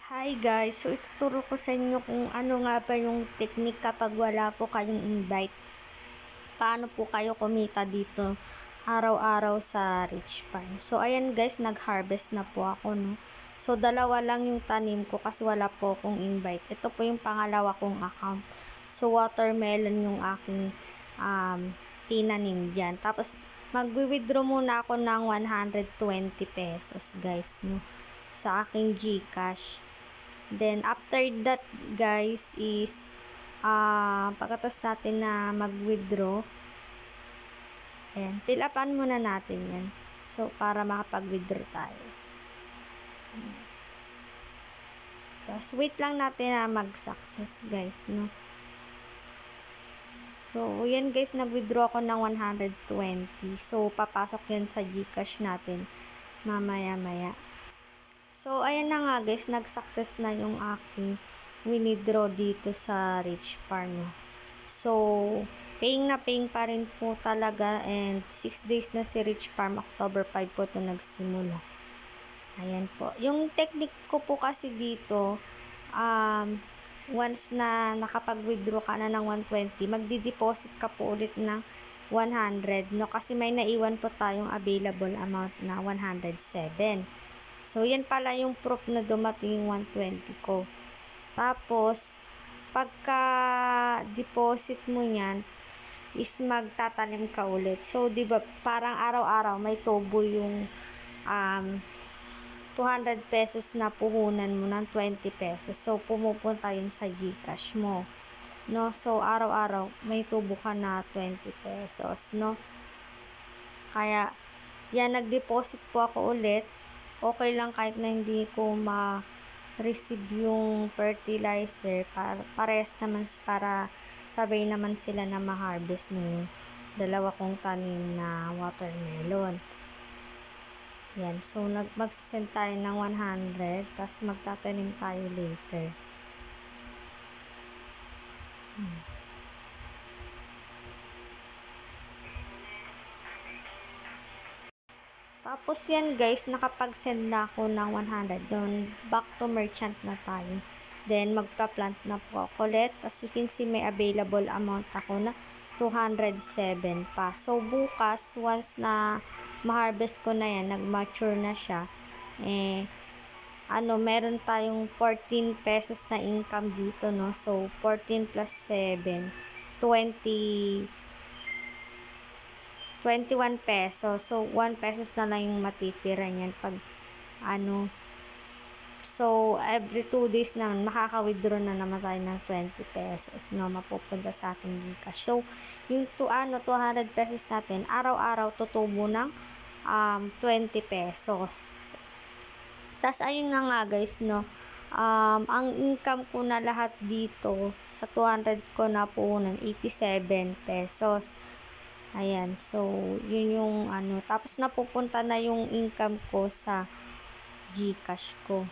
Hi guys! So ituturo ko sa inyo kung ano nga ba yung technique kapag wala po kayong invite. Paano po kayo kumita dito araw-araw sa Rich Farm. So ayan guys, nag-harvest na po ako, no. So dalawa lang yung tanim ko kasi wala po akong invite. Ito po yung pangalawa kong account. So watermelon yung aking tinanim dyan. Tapos mag-withdraw muna ako ng 120 pesos guys, no, sa aking GCash. Then, after that, guys, is, pagkatas natin na mag-withdraw, ayan, fill upan muna natin yan. So, para makapag-withdraw tayo. Tapos, wait lang natin na mag-success, guys, no. So, yan, guys, nag-withdraw ako ng 120. So, papasok yan sa GCash natin mamaya-maya. So, ayan na nga guys, nag-success na yung aking withdraw dito sa Rich Farm. So, paying na paying pa rin po talaga, and 6 days na si Rich Farm, October 5 po ito nagsimula. Ayan po. Yung technique ko po kasi dito, once na nakapag-withdraw ka na ng 120, magdi-deposit ka po ulit ng 100, no? Kasi may naiwan po tayong available amount na 107. So, yan pala yung proof na dumating yung 120 ko. Tapos, pagka deposit mo yan, is magtatanim ka ulit. So, di ba parang araw-araw may tubo yung 200 pesos na puhunan mo ng 20 pesos. So, pumupunta yun sa GCash mo, no? So, araw-araw may tubo ka na 20 pesos, no? Kaya, yan, nag-deposit po ako ulit. Okay lang kahit na hindi ko ma-receive yung fertilizer. Parehas naman, para sabay naman sila na ma-harvest ng dalawa kong tanim na watermelon. Yan. So, magsisend tayo ng 100. Tapos, magtatanim tayo later. Tapos yan guys, nakapag-send na ako ng 100. Doon, back to merchant na tayo. Then, magpa-plant na po ako ulit. As you can see, may available amount ako na 207 pa. So, bukas, once na ma-harvest ko na yan, nag-mature na siya, meron tayong 14 pesos na income dito, no? So, 14 plus 7, 21 pesos. So, 1 pesos na lang yung matitira niyan pag so, every 2 days na makaka-withdraw na naman tayo ng 20 pesos, no, mapupunta sa ating GCash. So, yung 200 pesos natin, araw-araw tutubo ng 20 pesos. Tas ayun nga guys, no, ang income ko na lahat dito sa 200 ko na puhunan, 87 pesos. Ayan, so, yun yung tapos napupunta na yung income ko sa GCash ko.